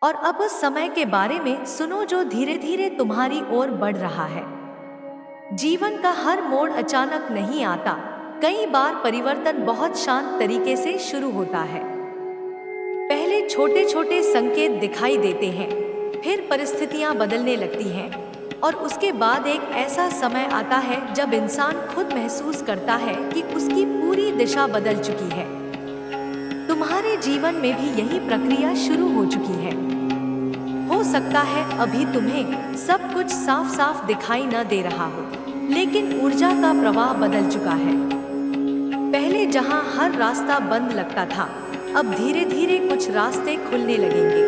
और अब उस समय के बारे में सुनो जो धीरे धीरे तुम्हारी ओर बढ़ रहा है। जीवन का हर मोड़ अचानक नहीं आता। कई बार परिवर्तन बहुत शांत तरीके से शुरू होता है। पहले छोटे छोटे संकेत दिखाई देते हैं, फिर परिस्थितियां बदलने लगती हैं और उसके बाद एक ऐसा समय आता है जब इंसान खुद महसूस करता है कि उसकी पूरी दिशा बदल चुकी है। तुम्हारे जीवन में भी यही प्रक्रिया शुरू हो चुकी है। हो सकता है अभी तुम्हें सब कुछ साफ साफ दिखाई न दे रहा हो, लेकिन ऊर्जा का प्रवाह बदल चुका है। पहले जहां हर रास्ता बंद लगता था, अब धीरे धीरे कुछ रास्ते खुलने लगेंगे।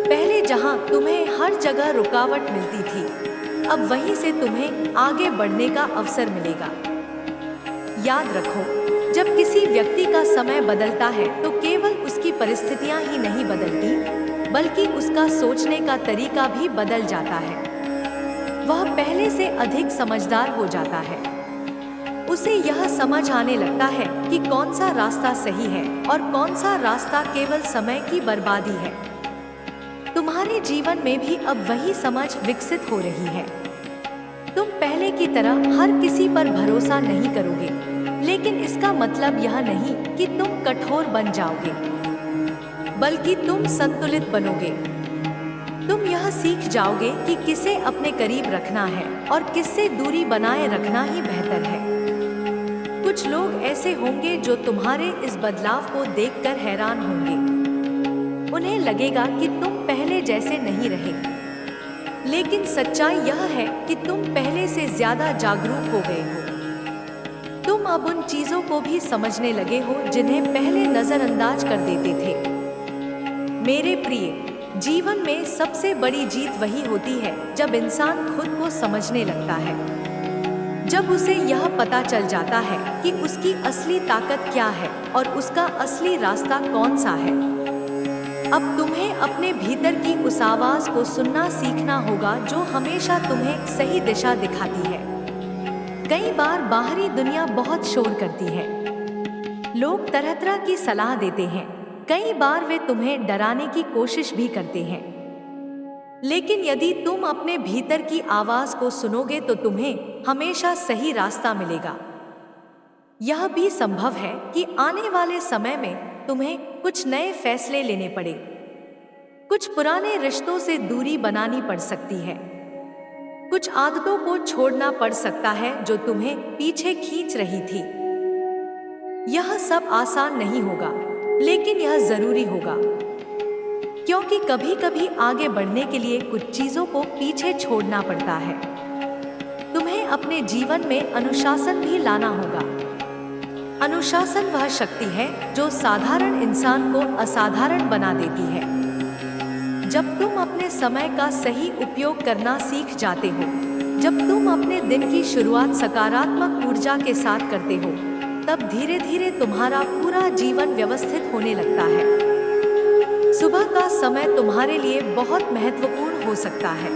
पहले जहां तुम्हें हर जगह रुकावट मिलती थी, अब वहीं से तुम्हें आगे बढ़ने का अवसर मिलेगा। याद रखो, जब किसी व्यक्ति का समय बदलता है तो केवल उसकी परिस्थितियां ही नहीं बदलती, बल्कि उसका सोचने का तरीका भी बदल जाता है। वह पहले से अधिक समझदार हो जाता है। उसे यह समझ आने लगता है कि कौन सा रास्ता सही है और कौन सा रास्ता केवल समय की बर्बादी है। तुम्हारे जीवन में भी अब वही समझ विकसित हो रही है। तुम पहले की तरह हर किसी पर भरोसा नहीं करोगे, लेकिन इसका मतलब यह नहीं कि तुम कठोर बन जाओगे, बल्कि तुम संतुलित बनोगे। तुम यह सीख जाओगे कि किसे अपने करीब रखना है और किससे दूरी बनाए रखना ही बेहतर है। कुछ लोग ऐसे होंगे जो तुम्हारे इस बदलाव को देखकर हैरान होंगे। उन्हें लगेगा कि तुम पहले जैसे नहीं रहे, लेकिन सच्चाई यह है कि तुम पहले से ज्यादा जागरूक हो गए हो। तुम अब उन चीजों को भी समझने लगे हो जिन्हें पहले नजरअंदाज कर देते थे। मेरे प्रिय, जीवन में सबसे बड़ी जीत वही होती है जब इंसान खुद को समझने लगता है। जब उसे यह पता चल जाता है कि उसकी असली ताकत क्या है और उसका असली रास्ता कौन सा है। अब तुम्हें अपने भीतर की उस आवाज को सुनना सीखना होगा जो हमेशा तुम्हें सही दिशा दिखाती है। कई बार बाहरी दुनिया बहुत शोर करती है। लोग तरह तरह की सलाह देते हैं। कई बार वे तुम्हें डराने की कोशिश भी करते हैं। लेकिन यदि तुम अपने भीतर की आवाज को सुनोगे तो तुम्हें हमेशा सही रास्ता मिलेगा। यह भी संभव है कि आने वाले समय में तुम्हें कुछ नए फैसले लेने पड़े। कुछ पुराने रिश्तों से दूरी बनानी पड़ सकती है। कुछ आदतों को छोड़ना पड़ सकता है जो तुम्हें पीछे खींच रही थी। यह सब आसान नहीं होगा, लेकिन यह जरूरी होगा, क्योंकि कभी कभी आगे बढ़ने के लिए कुछ चीजों को पीछे छोड़ना पड़ता है। तुम्हें अपने जीवन में अनुशासन भी लाना होगा। अनुशासन वह शक्ति है जो साधारण इंसान को असाधारण बना देती है। जब तुम अपने समय का सही उपयोग करना सीख जाते हो, जब तुम अपने दिन की शुरुआत सकारात्मक ऊर्जा के साथ करते हो, तब धीरे धीरे तुम्हारा पूरा जीवन व्यवस्थित होने लगता है। सुबह का समय तुम्हारे लिए बहुत महत्वपूर्ण हो सकता है।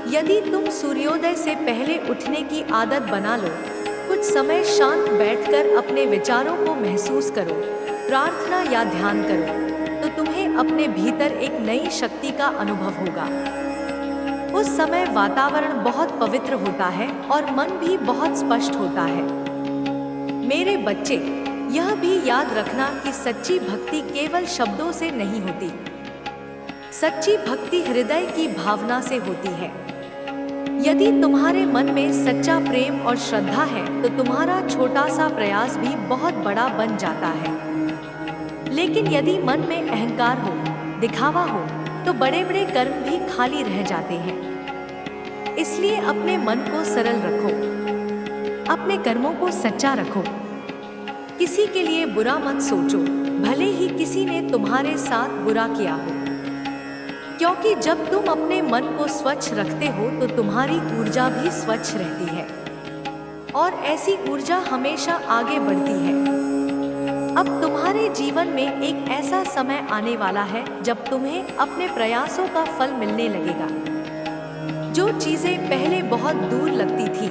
यदि तुम सूर्योदय से पहले उठने की आदत बना लो, कुछ समय शांत बैठकर अपने विचारों को महसूस करो, प्रार्थना या ध्यान करो, तो तुम्हें अपने भीतर एक नई शक्ति का अनुभव होगा। उस समय वातावरण बहुत पवित्र होता है और मन भी बहुत स्पष्ट होता है। मेरे बच्चे, यह भी याद रखना कि सच्ची भक्ति केवल शब्दों से नहीं होती। सच्ची भक्ति हृदय की भावना से होती है। यदि तुम्हारे मन में सच्चा प्रेम और श्रद्धा है तो तुम्हारा छोटा सा प्रयास भी बहुत बड़ा बन जाता है। लेकिन यदि मन में अहंकार हो, दिखावा हो, तो बड़े बड़े कर्म भी खाली रह जाते हैं। इसलिए अपने मन को सरल रखो, अपने कर्मों को सच्चा रखो। किसी के लिए बुरा मत सोचो, भले ही किसी ने तुम्हारे साथ बुरा किया हो, क्योंकि जब तुम अपने मन को स्वच्छ रखते हो तो तुम्हारी ऊर्जा भी स्वच्छ रहती है और ऐसी ऊर्जा हमेशा आगे बढ़ती है। अब तुम्हारे जीवन में एक ऐसा समय आने वाला है जब तुम्हें अपने प्रयासों का फल मिलने लगेगा। जो चीजें पहले बहुत दूर लगती थी,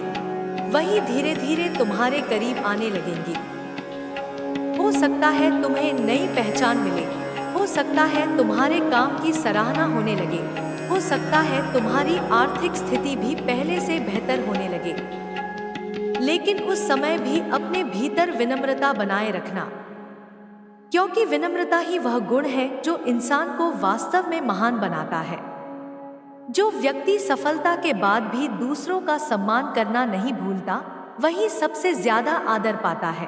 वही धीरे धीरे तुम्हारे करीब आने लगेंगी। हो सकता है तुम्हें नई पहचान मिले, हो सकता है तुम्हारे काम की सराहना होने लगे, हो सकता है तुम्हारी आर्थिक स्थिति भी पहले से बेहतर होने लगे। लेकिन उस समय भी अपने भीतर विनम्रता बनाए रखना, क्योंकि विनम्रता ही वह गुण है जो इंसान को वास्तव में महान बनाता है। जो व्यक्ति सफलता के बाद भी दूसरों का सम्मान करना नहीं भूलता, वही सबसे ज्यादा आदर पाता है।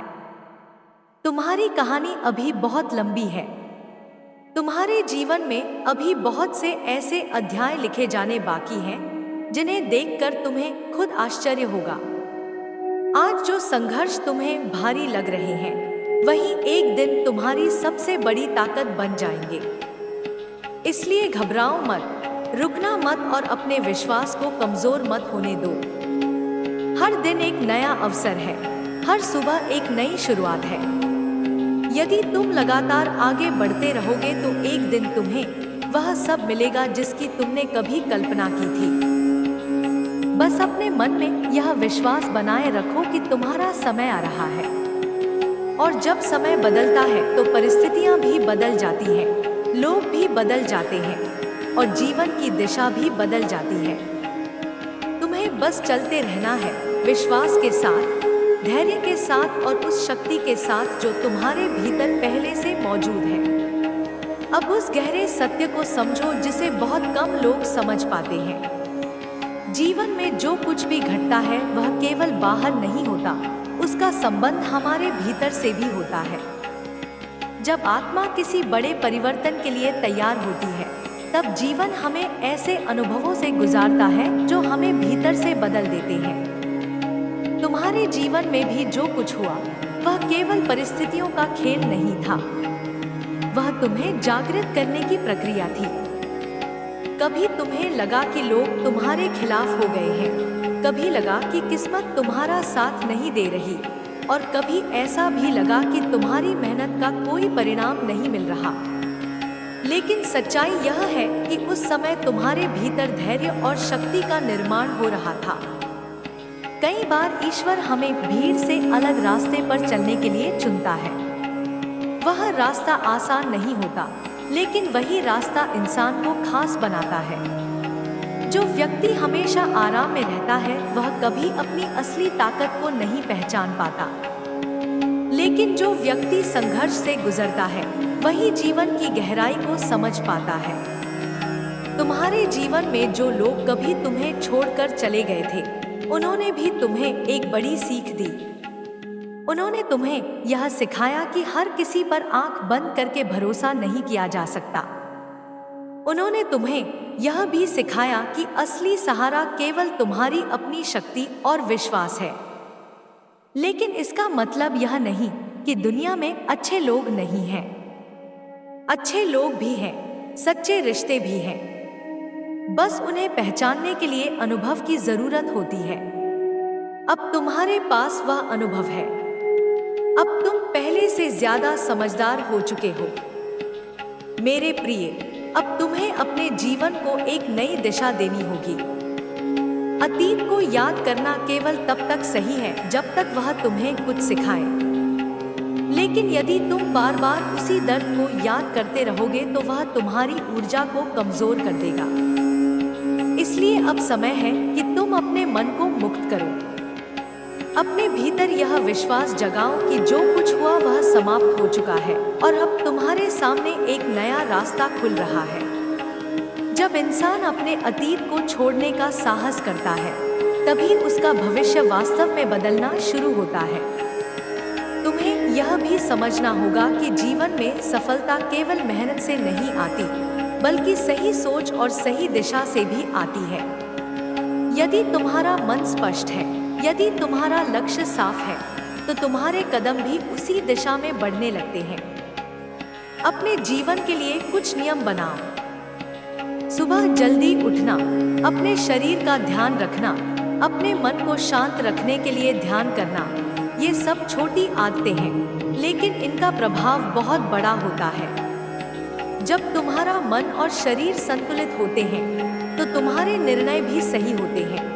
तुम्हारी कहानी अभी बहुत लंबी है। तुम्हारे जीवन में अभी बहुत से ऐसे अध्याय लिखे जाने बाकी हैं, जिन्हें देखकर तुम्हें खुद आश्चर्य होगा। आज जो संघर्ष तुम्हें भारी लग रहे हैं, वही एक दिन तुम्हारी सबसे बड़ी ताकत बन जाएंगे। इसलिए घबराओ मत, रुकना मत और अपने विश्वास को कमजोर मत होने दो। हर दिन एक नया अवसर है, हर सुबह एक नई शुरुआत है। यदि तुम लगातार आगे बढ़ते रहोगे तो एक दिन तुम्हें वह सब मिलेगा जिसकी तुमने कभी कल्पना की थी। बस अपने मन में यह विश्वास बनाए रखो कि तुम्हारा समय आ रहा है। और जब समय बदलता है तो परिस्थितियां भी बदल जाती हैं, लोग भी बदल जाते हैं और जीवन की दिशा भी बदल जाती है। तुम्हें बस चलते रहना है, विश्वास के साथ, धैर्य के साथ और उस शक्ति के साथ जो तुम्हारे भीतर पहले से मौजूद है। अब उस गहरे सत्य को समझो जिसे बहुत कम लोग समझ पाते हैं। जीवन में जो कुछ भी घटता है वह केवल बाहर नहीं होता, उसका संबंध हमारे भीतर से भी होता है। जब आत्मा किसी बड़े परिवर्तन के लिए तैयार होती है, तब जीवन हमें ऐसे अनुभवों से गुजारता है जो हमें भीतर से बदल देते हैं। तुम्हारे जीवन में भी जो कुछ हुआ, वह केवल परिस्थितियों का खेल नहीं था, वह तुम्हें जागृत करने की प्रक्रिया थी। कभी तुम्हें लगा कि लोग तुम्हारे खिलाफ हो गए हैं, कभी लगा कि किस्मत तुम्हारा साथ नहीं दे रही, और कभी ऐसा भी लगा कि तुम्हारी मेहनत का कोई परिणाम नहीं मिल रहा। लेकिन सच्चाई यह है कि उस समय तुम्हारे भीतर धैर्य और शक्ति का निर्माण हो रहा था। कई बार ईश्वर हमें भीड़ से अलग रास्ते पर चलने के लिए चुनता है। वह रास्ता आसान नहीं होता, लेकिन वही रास्ता इंसान को खास बनाता है। जो व्यक्ति हमेशा आराम में रहता है, वह कभी अपनी असली ताकत को नहीं पहचान पाता। लेकिन जो व्यक्ति संघर्ष से गुजरता है, वही जीवन की गहराई को समझ पाता है। तुम्हारे जीवन में जो लोग कभी तुम्हें छोड़कर चले गए थे, उन्होंने भी तुम्हें एक बड़ी सीख दी। उन्होंने तुम्हें यह सिखाया कि हर किसी पर आंख बंद करके भरोसा नहीं किया जा सकता। उन्होंने तुम्हें यह भी सिखाया कि असली सहारा केवल तुम्हारी अपनी शक्ति और विश्वास है। लेकिन इसका मतलब यह नहीं कि दुनिया में अच्छे लोग नहीं हैं। अच्छे लोग भी हैं, सच्चे रिश्ते भी हैं। बस उन्हें पहचानने के लिए अनुभव की जरूरत होती है। अब तुम्हारे पास वह अनुभव है। अब तुम पहले से ज्यादा समझदार हो चुके हो। मेरे प्रिय, अब तुम्हें अपने जीवन को एक नई दिशा देनी होगी। अतीत को याद करना केवल तब तक सही है जब तक वह तुम्हें कुछ सिखाए। लेकिन यदि तुम बार बार उसी दर्द को याद करते रहोगे तो वह तुम्हारी ऊर्जा को कमजोर कर देगा। इसलिए अब समय है कि तुम अपने मन को मुक्त करो। अपने भीतर यह विश्वास जगाओ कि जो कुछ हुआ वह समाप्त हो चुका है और अब तुम्हारे सामने एक नया रास्ता खुल रहा है। जब इंसान अपने अतीत को छोड़ने का साहस करता है, तभी उसका भविष्य वास्तव में बदलना शुरू होता है। तुम्हें यह भी समझना होगा कि जीवन में सफलता केवल मेहनत से नहीं आती, बल्कि सही सोच और सही दिशा से भी आती है। यदि तुम्हारा मन स्पष्ट है, यदि तुम्हारा लक्ष्य साफ है, तो तुम्हारे कदम भी उसी दिशा में बढ़ने लगते हैं। अपने जीवन के लिए कुछ नियम बनाओ। सुबह जल्दी उठना, अपने शरीर का ध्यान रखना, अपने मन को शांत रखने के लिए ध्यान करना, ये सब छोटी आदतें हैं, लेकिन इनका प्रभाव बहुत बड़ा होता है। जब तुम्हारा मन और शरीर संतुलित होते हैं, तो तुम्हारे निर्णय भी सही होते हैं।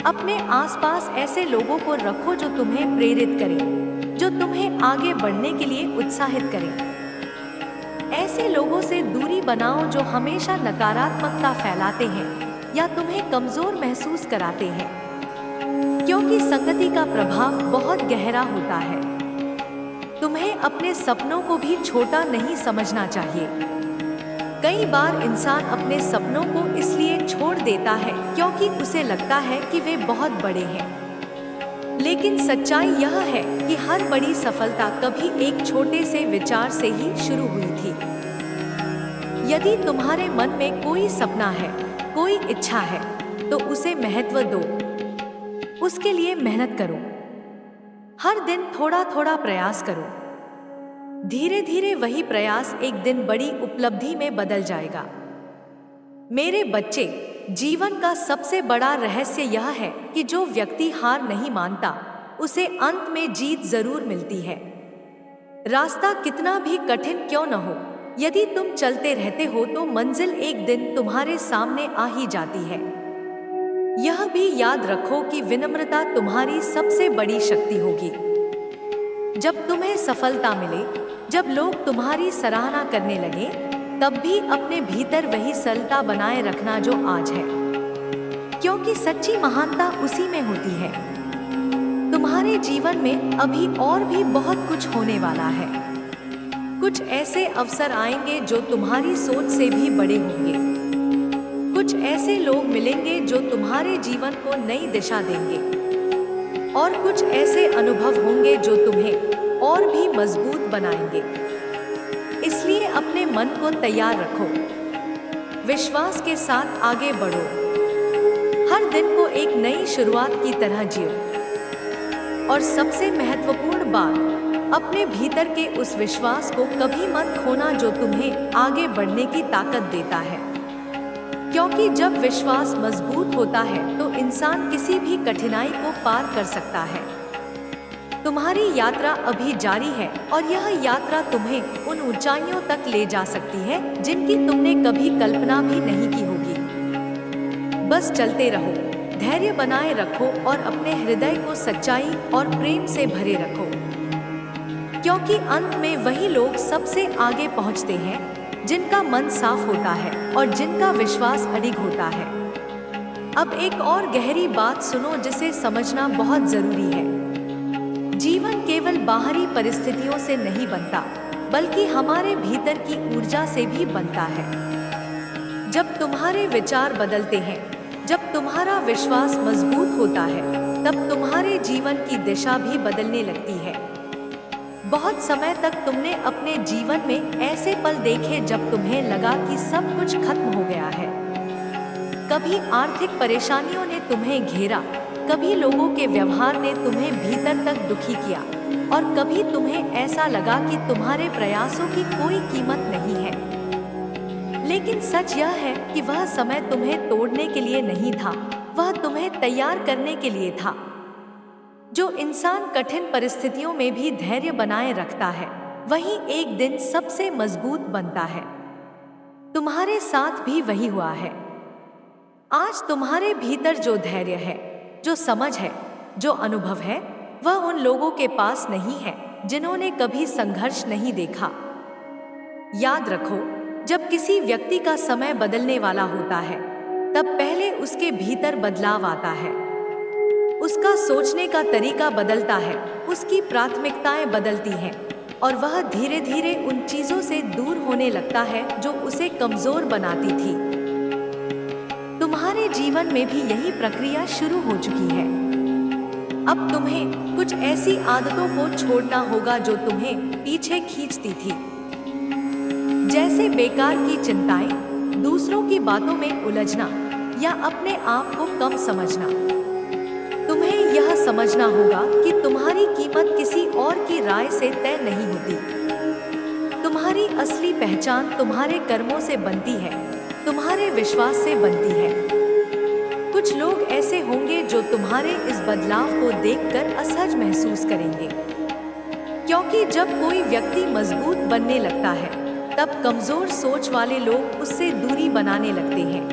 अपने आसपास ऐसे लोगों को रखो जो तुम्हें प्रेरित करें, जो तुम्हें आगे बढ़ने के लिए उत्साहित करें। ऐसे लोगों से दूरी बनाओ जो हमेशा नकारात्मकता फैलाते हैं या तुम्हें कमजोर महसूस कराते हैं, क्योंकि संगति का प्रभाव बहुत गहरा होता है। तुम्हें अपने सपनों को भी छोटा नहीं समझना चाहिए। कई बार इंसान अपने सपनों को इसलिए छोड़ देता है क्योंकि उसे लगता है कि वे बहुत बड़े हैं। लेकिन सच्चाई यह है कि हर बड़ी सफलता कभी एक छोटे से विचार से ही शुरू हुई थी। यदि तुम्हारे मन में कोई सपना है, कोई इच्छा है, तो उसे महत्व दो। उसके लिए मेहनत करो। हर दिन थोड़ा थोड़ा प्रयास करो। धीरे धीरे वही प्रयास एक दिन बड़ी उपलब्धि में बदल जाएगा। मेरे बच्चे, जीवन का सबसे बड़ा रहस्य यह है कि जो व्यक्ति हार नहीं मानता, उसे अंत में जीत जरूर मिलती है। रास्ता कितना भी कठिन क्यों न हो, यदि तुम चलते रहते हो तो मंजिल एक दिन तुम्हारे सामने आ ही जाती है। यह भी याद रखो कि विनम्रता तुम्हारी सबसे बड़ी शक्ति होगी। जब तुम्हें सफलता मिले, जब लोग तुम्हारी सराहना करने लगे, तब भी अपने भीतर वही सरलता बनाए रखना जो आज है, क्योंकि सच्ची महानता उसी में होती है। तुम्हारे जीवन में अभी और भी बहुत कुछ होने वाला है। कुछ ऐसे अवसर आएंगे जो तुम्हारी सोच से भी बड़े होंगे। कुछ ऐसे लोग मिलेंगे जो तुम्हारे जीवन को नई दिशा देंगे, और कुछ ऐसे अनुभव होंगे जो तुम्हें और भी मजबूत बनाएंगे। इसलिए अपने मन को तैयार रखो, विश्वास के साथ आगे बढ़ो, हर दिन को एक नई शुरुआत की तरह जियो। और सबसे महत्वपूर्ण बात, अपने भीतर के उस विश्वास को कभी मत खोना जो तुम्हें आगे बढ़ने की ताकत देता है, क्योंकि जब विश्वास मजबूत होता है तो इंसान किसी भी कठिनाई को पार कर सकता है। तुम्हारी यात्रा अभी जारी है और यह यात्रा तुम्हें उन ऊंचाइयों तक ले जा सकती है जिनकी तुमने कभी कल्पना भी नहीं की होगी। बस चलते रहो, धैर्य बनाए रखो और अपने हृदय को सच्चाई और प्रेम से भरे रखो, क्योंकि अंत में वही लोग सबसे आगे पहुंचते हैं जिनका मन साफ होता है और जिनका विश्वास अडिग होता है। अब एक और गहरी बात सुनो जिसे समझना बहुत जरूरी है। जीवन केवल बाहरी परिस्थितियों से नहीं बनता, बल्कि हमारे भीतर की ऊर्जा से भी बनता है। जब तुम्हारे विचार बदलते हैं, जब तुम्हारा विश्वास मजबूत होता है, तब तुम्हारे जीवन की दिशा भी बदलने लगती है। बहुत समय तक तुमने अपने जीवन में ऐसे पल देखे जब तुम्हें लगा कि सब कुछ खत्म हो गया है। कभी आर्थिक परेशानियों ने तुम्हें घेरा, कभी लोगों के व्यवहार ने तुम्हें भीतर तक दुखी किया, और कभी तुम्हें ऐसा लगा कि तुम्हारे प्रयासों की कोई कीमत नहीं है। लेकिन सच यह है कि वह समय तुम्हें तोड़ने के लिए नहीं था, वह तुम्हें तैयार करने के लिए था। जो इंसान कठिन परिस्थितियों में भी धैर्य बनाए रखता है, वही एक दिन सबसे मजबूत बनता है। तुम्हारे साथ भी वही हुआ है। आज तुम्हारे भीतर जो धैर्य है, जो समझ है, जो अनुभव है, वह उन लोगों के पास नहीं है जिन्होंने कभी संघर्ष नहीं देखा। याद रखो, जब किसी व्यक्ति का समय बदलने वाला होता है, तब पहले उसके भीतर बदलाव आता है। उसका सोचने का तरीका बदलता है, उसकी प्राथमिकताएं बदलती हैं, और वह धीरे धीरे उन चीजों से दूर होने लगता है जो उसे कमजोर बनाती थी। तुम्हारे जीवन में भी यही प्रक्रिया शुरू हो चुकी है। अब तुम्हें कुछ ऐसी आदतों को छोड़ना होगा जो तुम्हें पीछे खींचती थी, जैसे बेकार की चिंताएं, दूसरों की बातों में उलझना या अपने आप को कम समझना। तुम्हें यह समझना होगा कि तुम्हारी कीमत किसी और की राय से तय नहीं होती। तुम्हारी असली पहचान तुम्हारे कर्मों से बनती है, तुम्हारे विश्वास से बनती है। कुछ लोग ऐसे होंगे जो तुम्हारे इस बदलाव को देखकर असहज महसूस करेंगे, क्योंकि जब कोई व्यक्ति मजबूत बनने लगता है, तब कमजोर सोच वाले लोग उससे दूरी बनाने लगते हैं।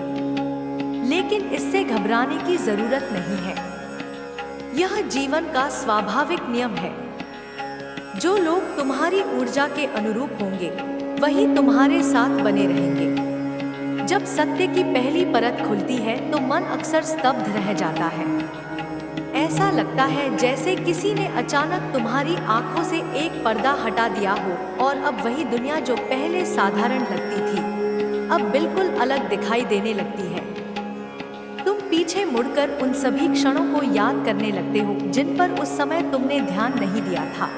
लेकिन इससे घबराने की जरूरत नहीं है। यह जीवन का स्वाभाविक नियम है। जो लोग तुम्हारी ऊर्जा के अनुरूप होंगे, वही तुम्हारे साथ बने रहेंगे। जब सत्य की पहली परत खुलती है तो मन अक्सर स्तब्ध रह जाता है। ऐसा लगता है जैसे किसी ने अचानक तुम्हारी आंखों से एक पर्दा हटा दिया हो और अब वही दुनिया जो पहले साधारण लगती थी अब बिल्कुल अलग दिखाई देने लगती है। तुम पीछे मुड़कर उन सभी क्षणों को याद करने लगते हो जिन पर उस समय तुमने ध्यान नहीं दिया था।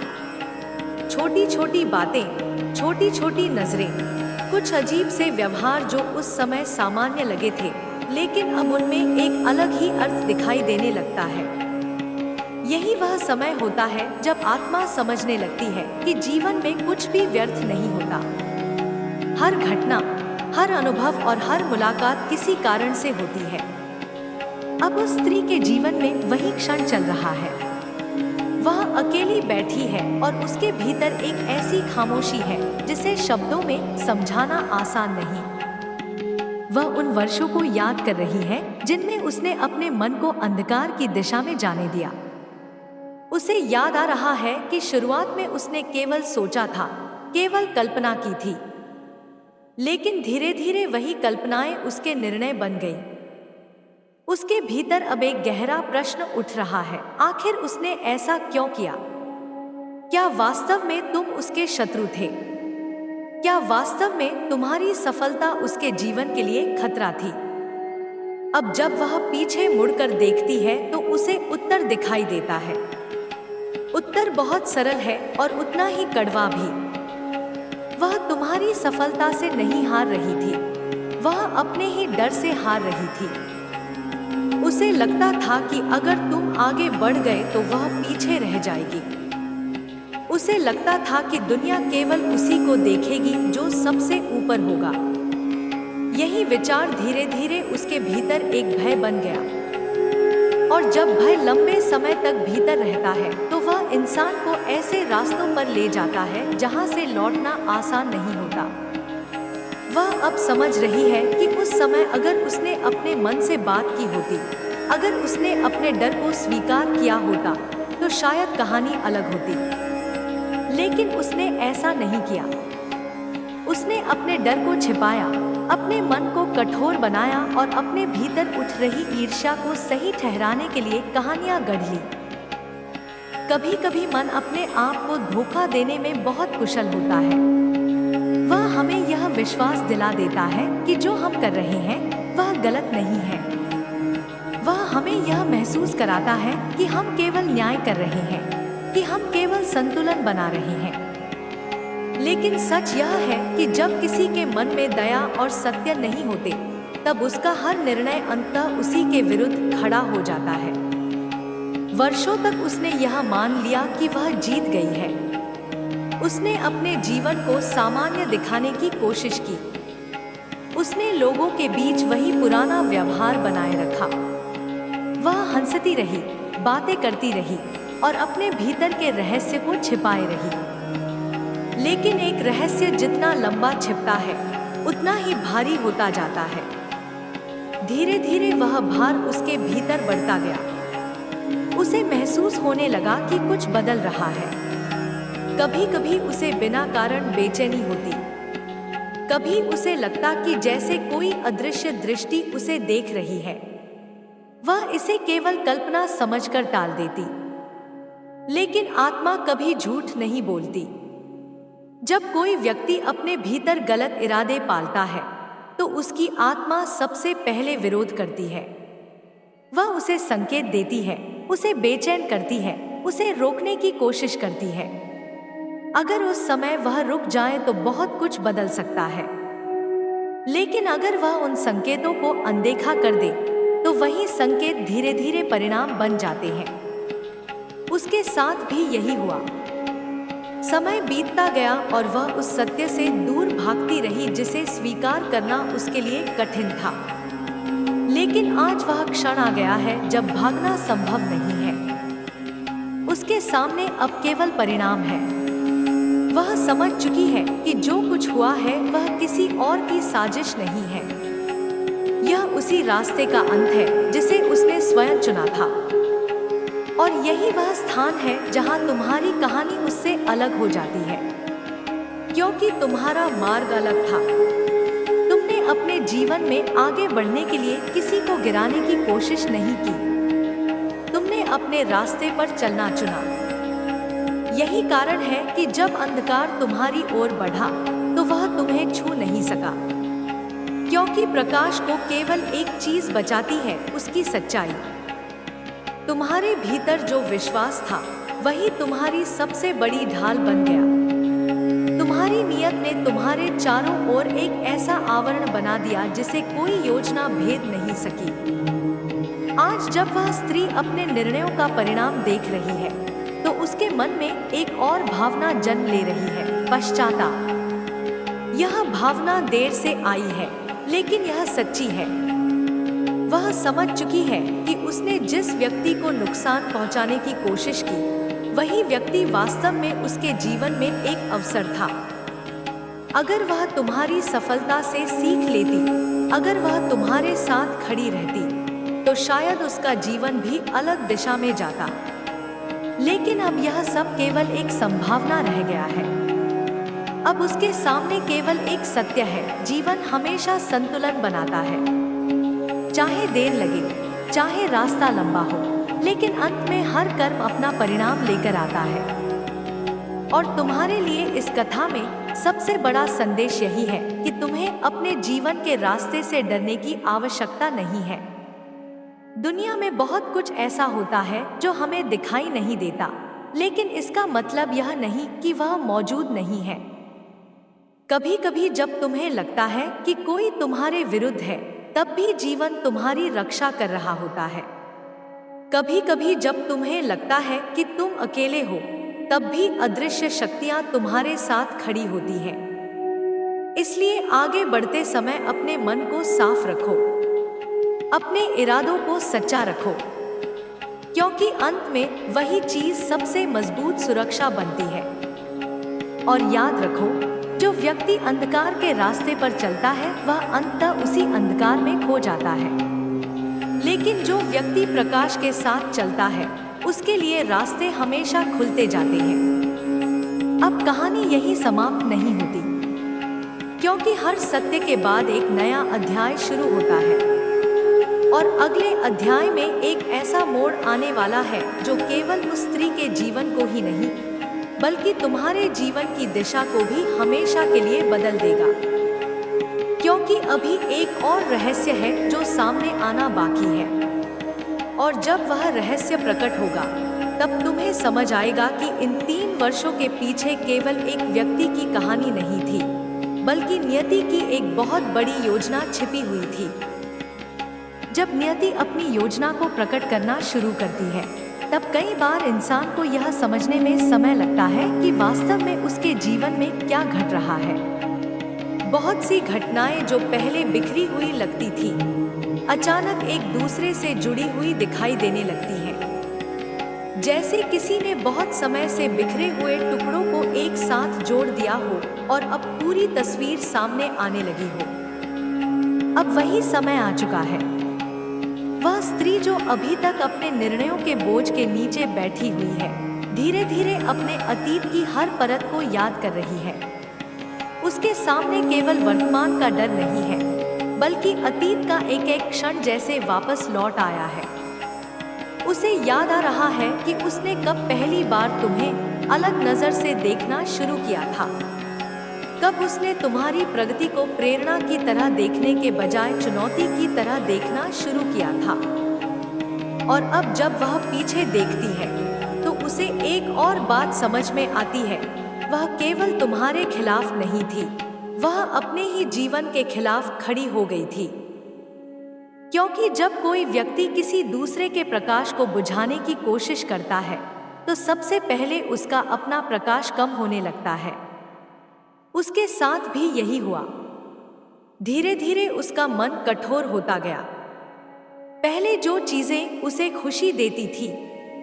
छोटी छोटी बातें, छोटी छोटी नजरें, कुछ अजीब से व्यवहार जो उस समय सामान्य लगे थे लेकिन अब उनमें एक अलग ही अर्थ दिखाई देने लगता है। यही वह समय होता है जब आत्मा समझने लगती है कि जीवन में कुछ भी व्यर्थ नहीं होता। हर घटना, हर अनुभव और हर मुलाकात किसी कारण से होती है। अब उस स्त्री के जीवन में वही क्षण चल रहा है। वह अकेली बैठी है और उसके भीतर एक ऐसी खामोशी है जिसे शब्दों में समझाना आसान नहीं। वह उन वर्षों को याद कर रही है जिनमें उसने अपने मन को अंधकार की दिशा में जाने दिया। उसे याद आ रहा है कि शुरुआत में उसने केवल सोचा था, केवल कल्पना की थी, लेकिन धीरे धीरे वही कल्पनाएं उसके निर्णय बन गई। उसके भीतर अब एक गहरा प्रश्न उठ रहा है, आखिर उसने ऐसा क्यों किया? क्या वास्तव में तुम उसके शत्रु थे? क्या वास्तव में तुम्हारी सफलता उसके जीवन के लिए खतरा थी? अब जब वह पीछे मुड़कर देखती है तो उसे उत्तर दिखाई देता है। उत्तर बहुत सरल है और उतना ही कड़वा भी। वह तुम्हारी सफलता से नहीं हार रही थी, वह अपने ही डर से हार रही थी। उसे लगता था कि अगर तुम आगे बढ़ गए तो वह पीछे रह जाएगी। उसे लगता था कि दुनिया केवल उसी को देखेगी जो सबसे ऊपर होगा। यही विचार धीरे धीरे उसके भीतर एक भय बन गया, और जब भय लंबे समय तक भीतर रहता है तो वह इंसान को ऐसे रास्तों पर ले जाता है जहां से लौटना आसान नहीं होता। वह अब समझ रही है कि उस समय अगर उसने अपने मन से बात की होती, अगर उसने अपने डर को स्वीकार किया होता तो शायद कहानी अलग होती। लेकिन उसने ऐसा नहीं किया। उसने अपने डर को छिपाया, अपने मन को कठोर बनाया और अपने भीतर उठ रही ईर्ष्या को सही ठहराने के लिए कहानियां गढ़ ली। कभी कभी मन अपने आप को धोखा देने में बहुत कुशल होता है। वह हमें यह विश्वास दिला देता है कि जो हम कर रहे हैं वह गलत नहीं है। वह हमें यह महसूस कराता है कि हम केवल न्याय कर रहे हैं, कि हम केवल संतुलन बना रहे हैं। लेकिन सच यह है कि जब किसी के मन में दया और सत्य नहीं होते, तब उसका हर निर्णय अंततः उसी के विरुद्ध खड़ा हो जाता है। वर्षों तक उसने यह मान लिया कि वह जीत गई है। उसने अपने जीवन को सामान्य दिखाने की कोशिश की। उसने लोगों के बीच वही पुराना व्यवहार बनाए रखा। वह हंसती रही, बातें करती रही और अपने भीतर के रहस्य को छिपाए रही। लेकिन एक रहस्य जितना लंबा छिपता है उतना ही भारी होता जाता है। धीरे धीरे वह भार उसके भीतर बढ़ता गया। उसे महसूस होने लगा कि कुछ बदल रहा है। कभी कभी उसे बिना कारण बेचैनी होती, कभी उसे लगता कि जैसे कोई अदृश्य दृष्टि उसे देख रही है। वह इसे केवल कल्पना समझकर टाल देती। लेकिन आत्मा कभी झूठ नहीं बोलती। जब कोई व्यक्ति अपने भीतर गलत इरादे पालता है तो उसकी आत्मा सबसे पहले विरोध करती है। वह उसे संकेत देती है, उसे बेचैन करती है, उसे रोकने की कोशिश करती है। अगर उस समय वह रुक जाए तो बहुत कुछ बदल सकता है। लेकिन अगर वह उन संकेतों को अनदेखा कर दे तो वही संकेत धीरे धीरे परिणाम बन जाते हैं। उसके साथ भी यही हुआ। समय बीतता गया और वह उस सत्य से दूर भागती रही जिसे स्वीकार करना उसके लिए कठिन था। लेकिन आज वह क्षण आ गया है जब भागना संभव नहीं है। उसके सामने अब केवल परिणाम है। वह समझ चुकी है कि जो कुछ हुआ है वह किसी और की साजिश नहीं है। यह उसी रास्ते का अंत है जिसे उसने स्वयं चुना था। और यही वह स्थान है जहां तुम्हारी कहानी उससे अलग हो जाती है। क्योंकि तुम्हारा मार्ग अलग था। तुमने अपने जीवन में आगे बढ़ने के लिए किसी को गिराने की कोशिश नहीं की। तुमने अपने रास्ते पर चलना चुना। यही कारण है कि जब अंधकार तुम्हारी ओर बढ़ा तो वह तुम्हें छू नहीं सका, क्योंकि प्रकाश को केवल एक चीज बचाती है, उसकी सच्चाई। तुम्हारे भीतर जो विश्वास था वही तुम्हारी सबसे बड़ी ढाल बन गया। तुम्हारी नियत ने तुम्हारे चारों ओर एक ऐसा आवरण बना दिया जिसे कोई योजना भेद नहीं सकी। आज जब वह स्त्री अपने निर्णयों का परिणाम देख रही है तो उसके मन में एक और भावना जन्म ले रही है, पश्चाताप। यह भावना देर से आई है, लेकिन यह सच्ची है। वह समझ चुकी है कि उसने जिस व्यक्ति को नुकसान पहुंचाने की कोशिश की वही व्यक्ति वास्तव में उसके जीवन में एक अवसर था। अगर वह तुम्हारी सफलता से सीख लेती, अगर वह तुम्हारे साथ खड़ी रहती, तो शायद उसका जीवन भी अलग दिशा में जाता। लेकिन अब यह सब केवल एक संभावना रह गया है। अब उसके सामने केवल एक सत्य है, जीवन हमेशा संतुलन बनाता है। चाहे देर लगे, चाहे रास्ता लंबा हो, लेकिन अंत में हर कर्म अपना परिणाम लेकर आता है। और तुम्हारे लिए इस कथा में सबसे बड़ा संदेश यही है कि तुम्हें अपने जीवन के रास्ते से डरने की आवश्यकता नहीं है। दुनिया में बहुत कुछ ऐसा होता है जो हमें दिखाई नहीं देता, लेकिन इसका मतलब यह नहीं कि वह मौजूद नहीं है। कभी कभी जब तुम्हें लगता है कि कोई तुम्हारे विरुद्ध है, तब भी जीवन तुम्हारी रक्षा कर रहा होता है। कभी कभी जब तुम्हें लगता है कि तुम अकेले हो, तब भी अदृश्य शक्तियां तुम्हारे साथ खड़ी होती हैं। इसलिए आगे बढ़ते समय अपने मन को साफ रखो, अपने इरादों को सच्चा रखो, क्योंकि अंत में वही चीज सबसे मजबूत सुरक्षा बनती है। और याद रखो, जो व्यक्ति अंधकार के रास्ते पर चलता है वह अंततः उसी अंधकार में खो जाता है, लेकिन जो व्यक्ति प्रकाश के साथ चलता है उसके लिए रास्ते हमेशा खुलते जाते हैं। अब कहानी यही समाप्त नहीं होती, क्योंकि हर सत्य के बाद एक नया अध्याय शुरू होता है। और अगले अध्याय में एक ऐसा मोड़ आने वाला है जो केवल उस स्त्री के जीवन को ही नहीं, बल्कि तुम्हारे जीवन की दिशा को भी हमेशा के लिए बदल देगा। क्योंकि अभी एक और रहस्य है जो सामने आना बाकी है, और जब वह रहस्य प्रकट होगा तब तुम्हें समझ आएगा कि इन 3 वर्षों के पीछे केवल एक व्यक्ति की कहानी नहीं थी, बल्कि नियति की एक बहुत बड़ी योजना छिपी हुई थी। जब नियति अपनी योजना को प्रकट करना शुरू करती है, तब कई बार इंसान को यह समझने में समय लगता है कि वास्तव में उसके जीवन में क्या घट रहा है। बहुत सी घटनाएं जो पहले बिखरी हुई लगती थी, अचानक एक दूसरे से जुड़ी हुई दिखाई देने लगती हैं। जैसे किसी ने बहुत समय से बिखरे हुए टुकड़ों को एक साथ जोड़ दिया हो और अब पूरी तस्वीर सामने आने लगी हो। अब वही समय आ चुका है। वह स्त्री जो अभी तक अपने निर्णयों के बोझ के नीचे बैठी हुई है, धीरे धीरे अपने अतीत की हर परत को याद कर रही है। उसके सामने केवल वर्तमान का डर नहीं है, बल्कि अतीत का एक एक क्षण जैसे वापस लौट आया है। उसे याद आ रहा है कि उसने कब पहली बार तुम्हें अलग नजर से देखना शुरू किया था, कब उसने तुम्हारी प्रगति को प्रेरणा की तरह देखने के बजाय चुनौती की तरह देखना शुरू किया था। और अब जब वह पीछे देखती है तो उसे एक और बात समझ में आती है, वह केवल तुम्हारे खिलाफ नहीं थी, वह अपने ही जीवन के खिलाफ खड़ी हो गई थी। क्योंकि जब कोई व्यक्ति किसी दूसरे के प्रकाश को बुझाने की कोशिश करता है तो सबसे पहले उसका अपना प्रकाश कम होने लगता है। उसके साथ भी यही हुआ। धीरे धीरे उसका मन कठोर होता गया। पहले जो चीजें उसे खुशी देती थी,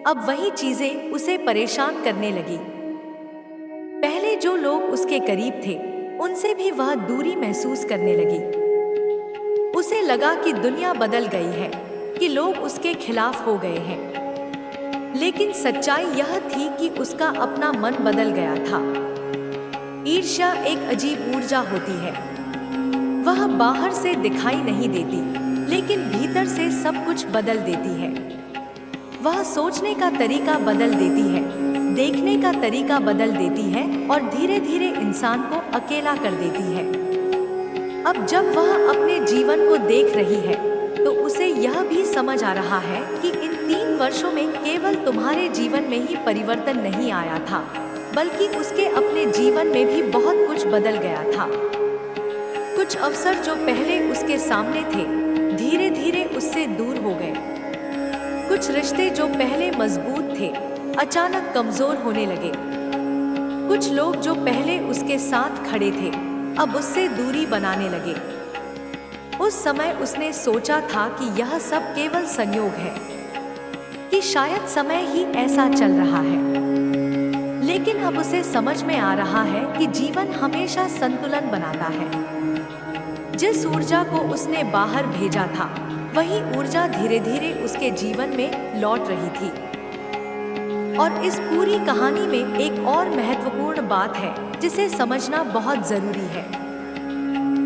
अब वही चीजें उसे परेशान करने लगी। पहले जो लोग उसके करीब थे, उनसे भी वह दूरी महसूस करने लगी। उसे लगा कि दुनिया बदल गई है, कि लोग उसके खिलाफ हो गए हैं। लेकिन सच्चाई यह थी कि उसका अपना मन बदल गया था। ईर्ष्या एक अजीब ऊर्जा होती है। वह बाहर से दिखाई नहीं देती, लेकिन भीतर से सब कुछ बदल देती है। वह सोचने का तरीका बदल देती है, देखने का तरीका बदल देती है और धीरे धीरे इंसान को अकेला कर देती है। अब जब वह अपने जीवन को देख रही है तो उसे यह भी समझ आ रहा है कि इन 3 वर्षों में केवल तुम्हारे जीवन में ही परिवर्तन नहीं आया था, बल्कि उसके अपने जीवन में भी बहुत कुछ बदल गया था। कुछ अवसर जो पहले उसके सामने थे, धीरे धीरे उससे दूर हो गए। कुछ रिश्ते जो पहले मजबूत थे, अचानक कमजोर होने लगे। कुछ लोग जो पहले उसके साथ खड़े थे, अब उससे दूरी बनाने लगे। उस समय उसने सोचा था कि यह सब केवल संयोग है, कि शायद समय ही ऐसा चल रहा है। लेकिन अब उसे समझ में आ रहा है कि जीवन हमेशा संतुलन बनाता है। जिस ऊर्जा को उसने बाहर भेजा था, वही ऊर्जा धीरे धीरे उसके जीवन में लौट रही थी। और इस पूरी कहानी में एक और महत्वपूर्ण बात है जिसे समझना बहुत जरूरी है।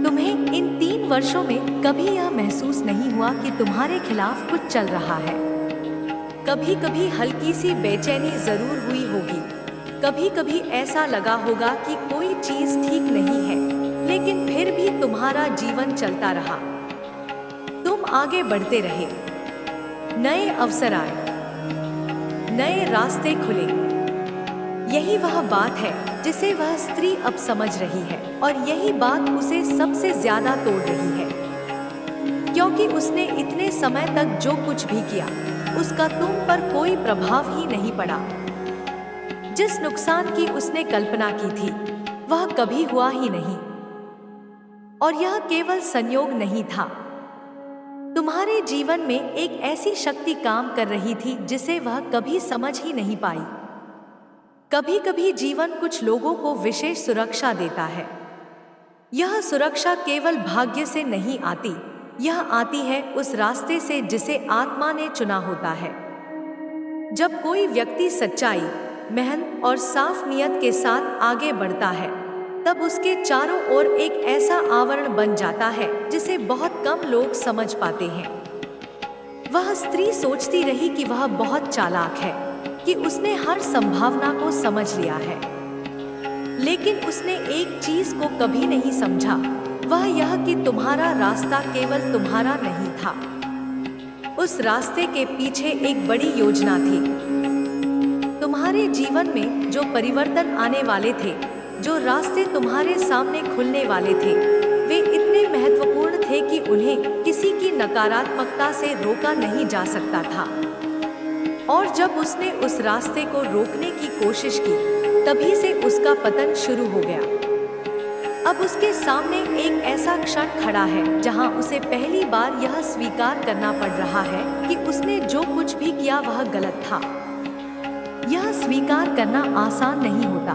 तुम्हें इन 3 वर्षों में कभी यह महसूस नहीं हुआ कि तुम्हारे खिलाफ कुछ चल रहा है? कभी कभी हल्की सी बेचैनी जरूर हुई होगी, कभी कभी ऐसा लगा होगा कि कोई चीज ठीक नहीं है, लेकिन फिर भी तुम्हारा जीवन चलता रहा। तुम आगे बढ़ते रहे, नए अवसर आए, नए रास्ते खुले। यही वह बात है जिसे वह स्त्री अब समझ रही है, और यही बात उसे सबसे ज्यादा तोड़ रही है, क्योंकि उसने इतने समय तक जो कुछ भी किया, उसका तुम पर कोई प्रभाव ही नहीं पड़ा। जिस नुकसान की उसने कल्पना की थी, वह कभी हुआ ही नहीं। और यह केवल संयोग नहीं था। तुम्हारे जीवन में एक ऐसी शक्ति काम कर रही थी जिसे वह कभी समझ ही नहीं पाई। कभी कभी जीवन कुछ लोगों को विशेष सुरक्षा देता है। यह सुरक्षा केवल भाग्य से नहीं आती, यह आती है उस रास्ते से जिसे आत्मा ने चुना होता है। जब कोई व्यक्ति सच्चाई, मेहनत और साफ नियत के साथ आगे बढ़ता है, तब उसके चारों ओर एक ऐसा आवरण बन जाता है जिसे बहुत कम लोग समझ पाते हैं। वह स्त्री सोचती रही कि वह बहुत चालाक है, कि उसने हर संभावना को समझ लिया है, लेकिन उसने एक चीज को कभी नहीं समझा, वह यह कि तुम्हारा रास्ता केवल तुम्हारा नहीं था। उस रास्ते के पीछे एक बड़ी योजना थी। तुम्हारे जीवन में जो परिवर्तन आने वाले थे, जो रास्ते तुम्हारे सामने खुलने वाले थे, वे इतने महत्वपूर्ण थे कि उन्हें किसी की नकारात्मकता से रोका नहीं जा सकता था। और जब उसने उस रास्ते को रोकने की कोशिश की, तभी से उसका पतन शुरू हो गया। अब उसके सामने एक ऐसा क्षण खड़ा है जहां उसे पहली बार यह स्वीकार करना पड़ रहा है कि उसने जो कुछ भी किया वह गलत था। यह स्वीकार करना आसान नहीं होता,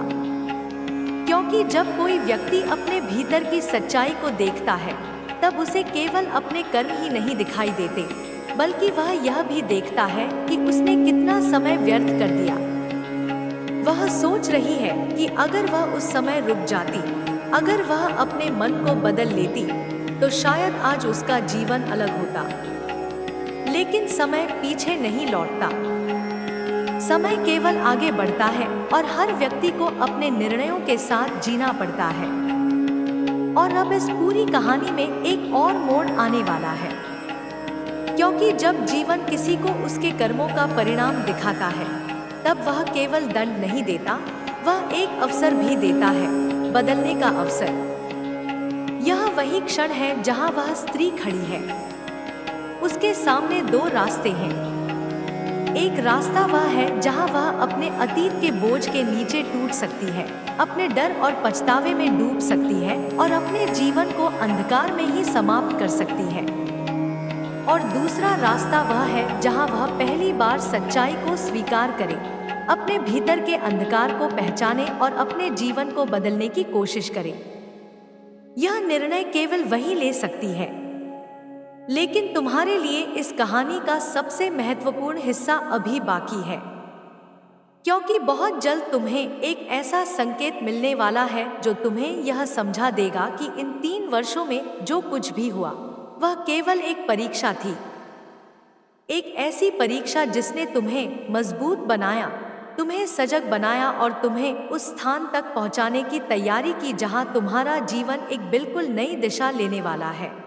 क्योंकि जब कोई व्यक्ति अपने भीतर की सच्चाई को देखता है, तब उसे केवल अपने कर्म ही नहीं दिखाई देते, बल्कि वह यह भी देखता है कि उसने कितना समय व्यर्थ कर दिया। वह सोच रही है कि अगर वह उस समय रुक जाती, अगर वह अपने मन को बदल लेती, तो शायद आज उसका जीवन अलग होता। लेकिन समय पीछे नहीं लौटता। समय केवल आगे बढ़ता है और हर व्यक्ति को अपने निर्णयों के साथ जीना पड़ता है। और अब इस पूरी कहानी में एक और मोड़ आने वाला है, क्योंकि जब जीवन किसी को उसके कर्मों का परिणाम दिखाता है, तब वह केवल दंड नहीं देता, वह एक अवसर भी देता है, बदलने का अवसर। यह वही क्षण है जहां वह स्त्री खड़ी है। उसके सामने 2 रास्ते हैं। एक रास्ता वह है जहां वह अपने अतीत के बोझ के नीचे टूट सकती है, अपने डर और पछतावे में डूब सकती है और अपने जीवन को अंधकार में ही समाप्त कर सकती है। और दूसरा रास्ता वह है जहां वह पहली बार सच्चाई को स्वीकार करे, अपने भीतर के अंधकार को पहचाने और अपने जीवन को बदलने की कोशिश करे। यह निर्णय केवल वही ले सकती है। लेकिन तुम्हारे लिए इस कहानी का सबसे महत्वपूर्ण हिस्सा अभी बाकी है, क्योंकि बहुत जल्द तुम्हें एक ऐसा संकेत मिलने वाला है जो तुम्हें यह समझा देगा कि इन 3 वर्षों में जो कुछ भी हुआ वह केवल एक परीक्षा थी। एक ऐसी परीक्षा जिसने तुम्हें मजबूत बनाया, तुम्हें सजग बनाया और तुम्हें उस स्थान तक पहुंचाने की तैयारी की जहां तुम्हारा जीवन एक बिल्कुल नई दिशा लेने वाला है।